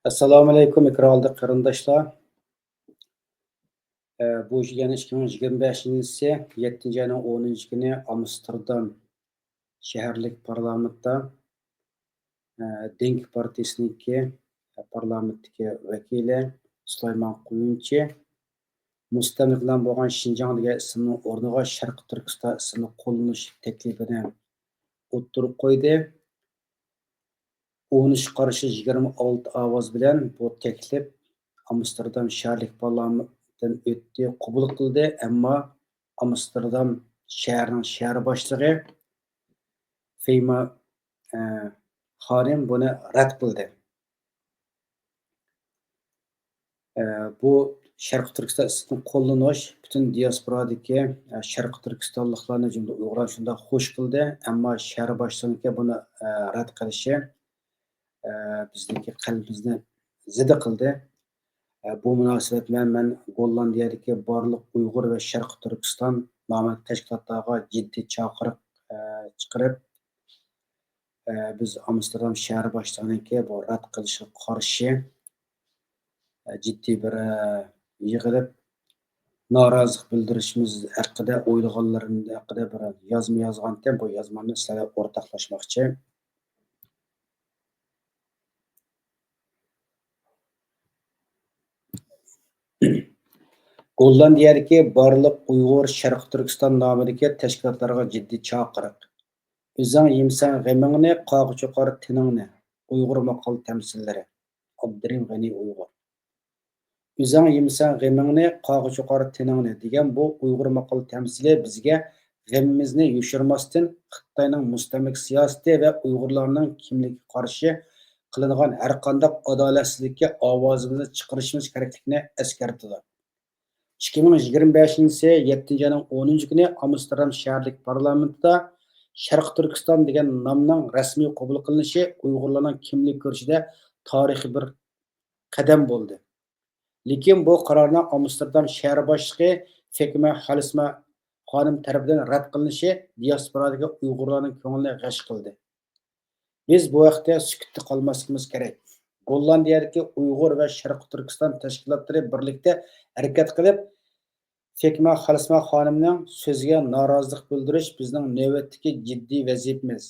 Assalomu alaykum iqrodli qarindoshlar. Bu yana 2025-yil 7 ayning 10 kuni Amsterdam shaharlik parlamentda Denk partiyasiniki parlamentdagi vakili Sulaymon Quyunchi mustamlikadan bo'lgan Shinjong degan ismning o'rniga Sharq Turkiston ismini qo'llanish taklifini o'ttirib qo'ydi. 13 qarshi 26 ovoz bilan bu taklif Amsterdam shaharlik parlamentdan o'tdi, qabul qildi, ammo Amsterdam shahrining shahar boshlig'i Feyma xonim buni rad qildi. Bu Sharq Turkiston ismini qo'llanish butun diasporadagi Sharq Turkistonliklarni jumla Uyg'urlar shunda xush qildi, ammo shahar boshlig'iga buni rad qilishi bizniki qalbimizni zida qildi. Bu munosabat bilan men Gollandiyadagi barliq Uyg'ur va Sharq Turkiston nomli tashkilotlarga jiddiy chaqiriq chiqarib, biz Amsterdam shahri boshlig'ininki bu rad qilishga qarshi jiddiy bir yig'ilib norozilik bildirishimiz haqida o'ylaganlarim haqida bir yozma yozgan ekan. Bu yozmani sizlarga o'rtoqlashmoqchi. Gollandiyadagi barliq Uyg'ur Sharq Turkiston nomidagi tashkilotlarga jiddiy chaqiriq. O'zing yemsan g'amingni, qog'i cho'qar tiningni. Uyg'ur maqol tamsillari. Abdurim G'ani Uyg'ur. O'zing yemsan g'amingni, qog'i cho'qar tiningni degan bu Uyg'ur maqol tamsili bizga g'amimizni yoshirmasdan Xitoyning mustamlik siyosati va Uyg'urlarning kimligiga qarshi qilingan har qanday adolatsizlikka ovozimizni chiqarishimiz kerakligini eskartdi. 2025-yil 7 ayning 10 kuni Amsterdam shaharlik parlamentida Sharq Turkiston degan nomning rasmiy qabul qilinishi Uyg'urlarning kimlik ko'rishida tarixiy bir qadam bo'ldi. Lekin bu qarorning Amsterdam shahar boshlig'i Fekma Halisma xonim tomonidan rad qilinishi diasporadagi Uyg'urlarning ko'nglini g'ash qildi. Biz bu vaqtda sukutda qolmasligimiz kerak. Gollandiyadagi Uyg'ur va Sharq Turkiston tashkilotlari birlikda harakat qilib, Fekma Halisma xonimning so'ziga norozilik bildirish bizning navbatdagi jiddiy vazifamiz.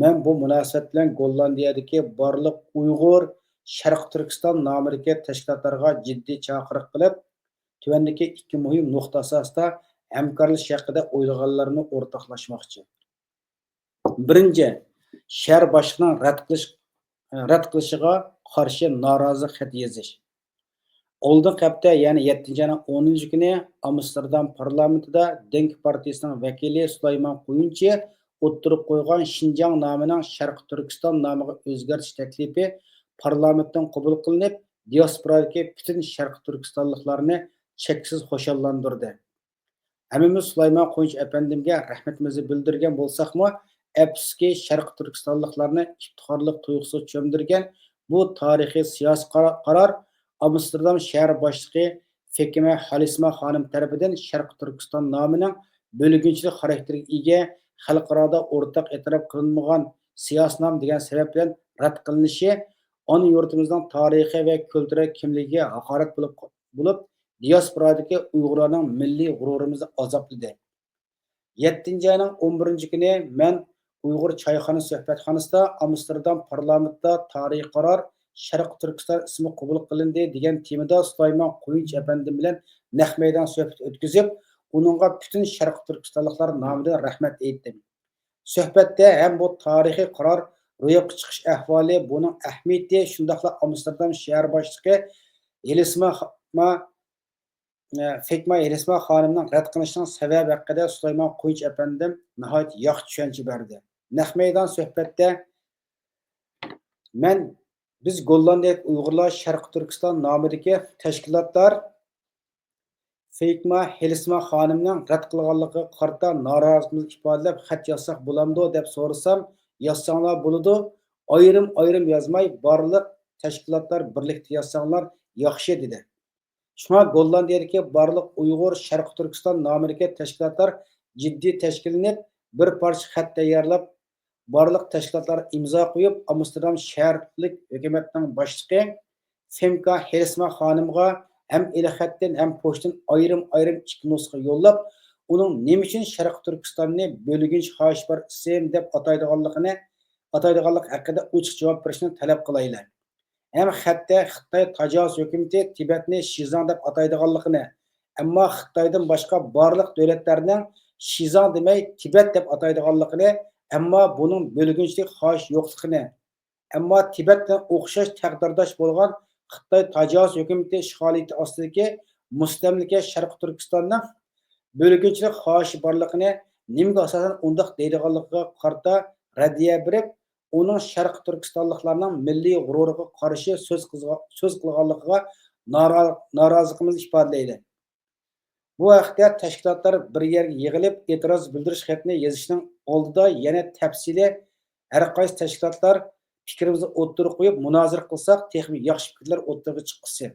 Men bu munosabat bilan Gollandiyadagi barliq Uyg'ur Sharq Turkiston nomidagi tashkilotlarga jiddiy chaqiriq qilib, tuvandagi ikki muhim nuqta asosida hamkorlik haqida o'ylaganlarini o'rtoqlashmoqchi. Birinchi, shahar boshlig'ining rad qilishiga qarshi norozilik xat yozish. Oldingi hafta, ya'ni 7 ayning 10 kuni Amsterdam parlamentida Denk partiyasining vakili Sulaymon Quyunchi o'ttirib qo'ygan Shinjong nomining Sharq Turkiston nomiga o'zgartish taklifi parlamentdan qabul qilinib, diasporadagi butun Sharq Turkistonliklarni cheksiz xushallantirdi. Hammamiz Sulaymon Quyunchi apandimga rahmatimizni bildirgan bo'lsakmi, afsuski Sharq Turkistonliklarni iftixorlik tuyg'usiga cho'mdirgan bu tarixiy siyosiy qaror Amsterdam shahar boshlig'i Fekma Halisma xonim tomonidan Sharq Turkiston nomining bo'lginchilik xarakteriga ega, xalqaroda o'rtaq e'tirof qilinmagan siyosiy nom degan sabab bilan rad qilinishi ona yurtimizning tarixiy va kultural kimligiga haqorat bo'lib, diasporadagi Uyg'urlarning milliy g'ururimizni azobladi. 7 ayning 11 kuni men Uyg'ur choyxona suhbatxonasida Amsterdam parlamentida tarixiy qaror Sharq Turkiston ismi qabul qilindi degan temada Sulaymon Quyunchi apandim bilan naq maydon suhbat o'tkazib, uningga butun Sharq Turkistonliklar nomidan rahmat aytdim. Suhbatda ham bu tarixiy qaror ro'yobga chiqish ahvoli, buning ahamiyati, shundaqla Amsterdam shahar boshlig'i Fekma Halisma xonimning rad qilishining sababi haqida Sulaymon Quyunchi apandim nihoyat yaxshi tushuncha berdi. Naq maydon suhbatda biz Gollandiya Uyg'urlar Sharq Turkiston nomidagi tashkilotlar Fekma Halisma xonimning rad qilganligiga qarata noroziligimizni ifodalab xat yozsak bo'lamdi deb so'rasam, yozsanglar bo'ladi. Ayrim yozmay barliq tashkilotlar birlikda yozsanglar yaxshi dedi. Shunga Gollandiyadagi barliq Uyg'ur Sharq Turkiston nomidagi tashkilotlar jiddiy tashkillanib, bir parcha xat tayyorlab, barliq tashkilotlar imzo qo'yib, Amsterdam shaharlik hukumatning boshlig'i Femka Herisma xonimga hem elxatdan hem poçtdan ayrım ikki nusxa yollab, uning nima uchun Sharq Turkistonni bo'lginch xohish bor ism deb ataydiganlik haqida ochiq javob berishni talab qilaylar. Hem xatda Xitoy tajovuz hukumati Tibetni Shizang deb ataydiganligini, ammo Xitoydan boshqa barliq davlatlarning Shizang demay Tibet deb ataydiganligini, ammo buning bo'lginchlik xohish yo'qligini, ammo Tibet bilan o'xshash taqdirdosh bo'lgan Xitoy tajovuz hukumati ishg'oliyati ostidagi mustamlika Sharq Turkistonning bo'lginchilik xohishi borligini nimaga asosan undoq deydiganligiga qarata raddiya berib, uning Sharq Turkistonliklarning milliy g'ururiga qarshi so'z qilganligiga noroziligimizni ifodalaydi. Bu haqda tashkilotlar bir yerga yig'ilib e'tiroz bildirish xatini yozishning oldida yana tafsili har qaysi tashkilotlar fikrimizni o'ttirib qo'yib munozara qilsak, texnik yaxshi fikrlar o'ttirib chiqsin.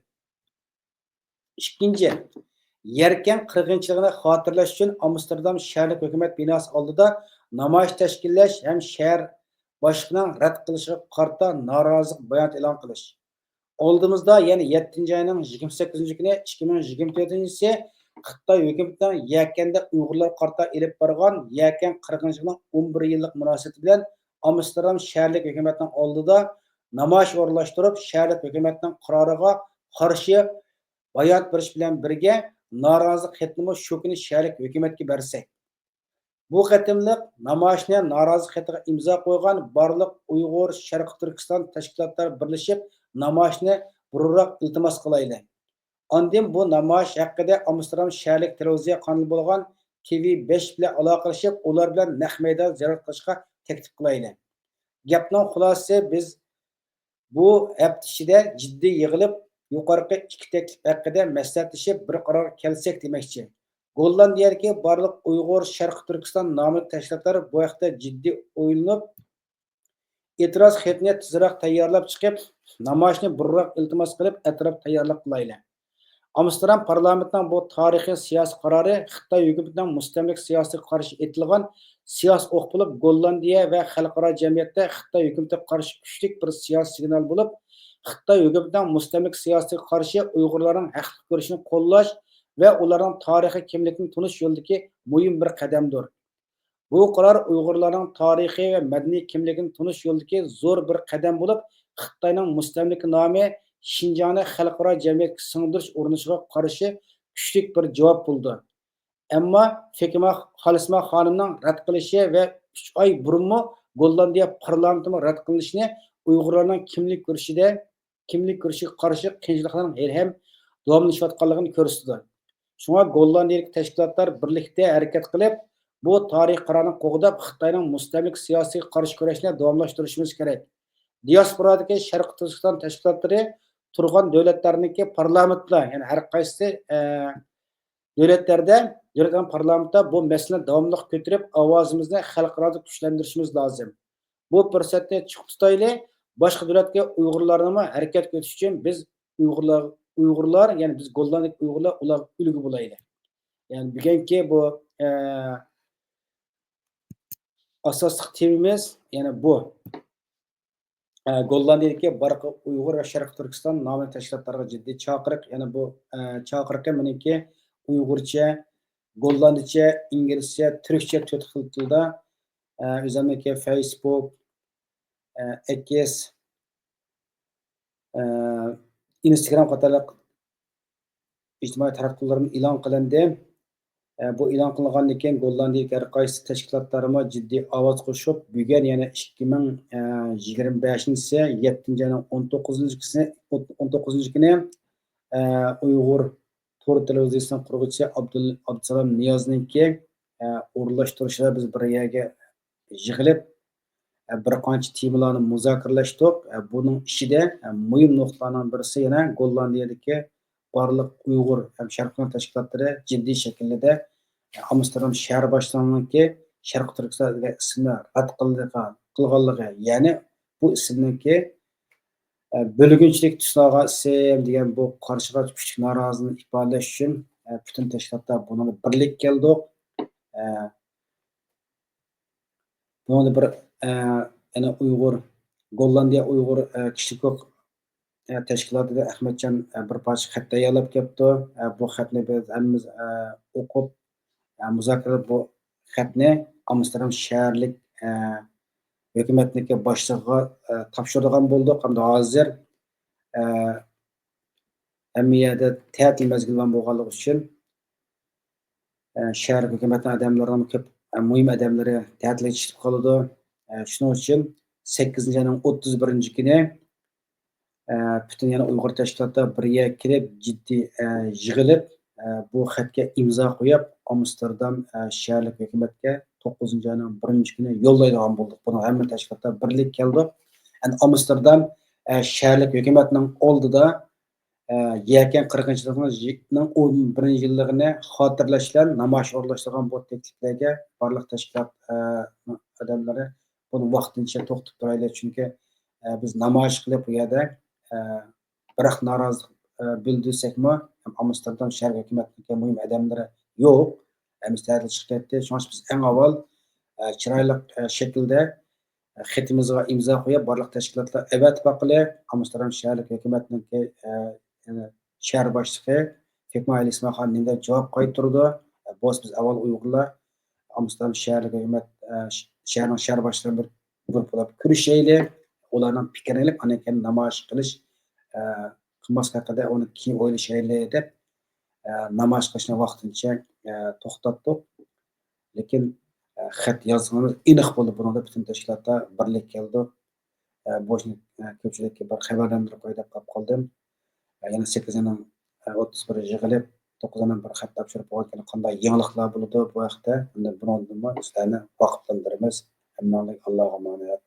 Ikkinchi, Yerken qirg'inchiligini xotirlash uchun Amsterdam shaharlik hukumat binosi oldida namoyish tashkillash ham shahar boshlig'ining rad qilishiga qarata norozilik bayonot e'lon qilish. Oldimizda yana 7-oyning 28-kuni 2024-yil Xitoy hukumatining Yakanda Uyg'urlar qarata elib borgan Yakan qirg'inchiligining 11 yillik munosabati bilan Amsterdam shaharlik hukumatining oldida namoyish o'rinlashtirib, shaharlik hukumatining qaroriga qarshi bayonot berish bilan birga norozilik xatini shu kuni shaharlik hukumatga bersak. Bu qatimliq namoyishni norozilik xatiga imzo qo'ygan barliq Uyg'ur Sharq Turkiston tashkilotlari birlashib namoyishni burunroq iltimos qilaydi. Ondan bu namoyish haqida Amsterdam shaharlik televiziya kanali bo'lgan TV5 bilan aloqalashib, ular bilan naq maydon ziyorat qilishga taklif qilaydi. Gapning xulosasi biz bu hafta ichida jiddiy yig'ilib yuqorqi ikki taklif haqida maslahatlashib bir qaror kelsak demoqchi. Gollandiyadagi barliq Uyg'ur Sharq Turkiston nomli tashkilotlar bu haqda jiddiy o'ylanib, e'tiroz xatini tezroq tayyorlab chiqib, namoyishni burunroq iltimos qilib, atrof tayyorlab qilaylik. Amsterdam parlamentining bu tarixiy siyosiy qarori Xitoy hukumatining mustamlik siyosatiga qarshi etilgan siyosiy o'q bo'lib, Gollandiya va xalqaro jamiyatda Xitoy hukumatiga qarshi kuchli bir siyosiy signal bo'lib, Xitoy hukumatining mustamlik siyosatiga qarshi Uyg'urlarning haqli ko'rishini qo'llash va ularning tarixiy kimligini tunish yo'lidagi muhim bir qadamdir. Bu qaror Uyg'urlarning tarixiy va madaniy kimligini tunish yo'lidagi zo'r bir qadam bo'lib, Xitoyning mustamlika nomi Şinjanı xalqaro jamiyatga singdirish urinishiga qarshi kuchli bir javob bo'ldi. Ammo Fekima Xalisma xonimning rad qilishi va 3 oy burunmi Gollandiya parlamentining rad qilinishini Uyg'urlarning kimlik ko'rishiga qarshi qiyinchiliklarning ham davomlashayotganligini ko'rsatdi. Shunga Gollandiyalik tashkilotlar birlikda harakat qilib, bu tarix qarorni qo'g'dab Xitoyning mustamlik siyosiga qarshi kurashni davomlashtirishimiz kerak. Diasporadagi Sharq Turkiston tashkilotlari turgan davlatlarniki parlamentlar, ya'ni har qaysi davlatlarning parlamentda bu masalani davomli ko'tarib, ovozimizni xalqaro kuchlantirishimiz lozim. Bu fursatni chiq tutaylik, boshqa davlatga Uyg'urlarni harakat o'tish uchun biz Uyg'urlar, ya'ni biz Gollandiyalik Uyg'urlar ular ulgu bo'laylik. Ya'ni bugungi bu asosiy temamiz yana bu. Gollandiyadagi barqa Uyg'ur va Sharq Turkiston nomli tashkilotlarga jiddiy chaqiriq, ya'ni bu chaqiriqqa meniki Uyg'urcha, Gollandicha, inglizcha, turkcha 4 xil tilda o'zimniki Facebook, X, Instagram qatorliq ijtimoiy tarmoqlarga e'lon qilindi. Bu e'lon qilingandan keyin Gollandiyalik har qaysi tashkilotlarga jiddiy ovoz qo'shib, bugun yana 2025-yil 7-oyning 19-kuni Uyg'ur to'rt televiziyasining quruvchisi Abdusalom Niyozninki o'rinlashtirishlar biz bir yerga yig'ilib bir qancha temalarni muzokaralashdik. Buning ichida muhim nuqtalarning birisi yana Gollandiyadagi barliq Uyg'ur ham Sharq tashkilotlari jiddiy shaklda Amsterdam shahar boshlig'ininki Sharq Turkiston ismini rad qilganligi, ya'ni bu ismniki bo'lginchilik tusnog'i ism degan bu qarshiga kuchli norozilik ifodalash uchun butun tashkilotlar buni birlik keldik. Buni bir yana Uyg'ur, Gollandiya Uyg'ur kishilik huquq tashkilotida Ahmadjon bir parcha xat tayyorlab kelibdi. Bu xatni biz hammamiz o'qib, muzokara bu xatni Amsterdam shaharlik hukumatniki boshlig'iga topshiradigan bo'ldik. Hamda hozir hamma yerda ta'til mezgili bo'lganligi uchun shahar hukumatning odamlari ko'p muhim odamlari ta'tilga chiqib qoladi. Shuning uchun 8 ayning 31 kuni bütün yana Uyg'ur tashkilotlar birga kirib, jiddiy yig'ilib, bu xatga imzo qo'yib, Amsterdam shaharlik hukumatga 9-ayning 1-kuni yo'llaydigan bo'ldik. Buni hamma tashkilotlar birlik keldi. Amsterdam shaharlik hukumatning oldida Yakan 40-yilning 11-yilligini xotirlash bilan namoyish o'rlashtirgan bu tekliflarga barliq tashkilot odamlari buni vaqtincha to'xtatib turaylik, chunki biz namoyish qilib bu yerda biroq norozilik bildirsakmi, Amsterdam shahar hukumatining muhim odamlari yo'q, ta'til chiqib ketdi. Shuning uchun biz eng avval chiroyli shaklda xatimizga imzo qo'yib, barliq tashkilotlar ittifoqli Amsterdam shaharlik hukumatining shahar boshlig'i Fikmail Ismoxonga javob qaytardi. Biz avval Uyg'urlar Amsterdam shaharlik hukumat shaharning shahar boshlig'i bir guruhlab ko'rishaylik, ularning fikrini olib, ana keyin namoyish qilish qilmas haqida uni keyin o'ylashaylik deb namoyish qilishni vaqtincha to'xtatdik. Lekin xat yozganimiz aniq bo'ldi. Bunda butun tashkilotlar birlik keldi. Boshni ko'pchilikka bir xabarlantirib qo'yib qolib qoldim. Yana 8-ayning 31 yig'ilib, 9-ayning 1 xat topshirib qo'ygan qanday yangiliklar bo'ladi bu haqda, bundan sizlarni vaqtlantiramiz. Hammaga Allohga emanet.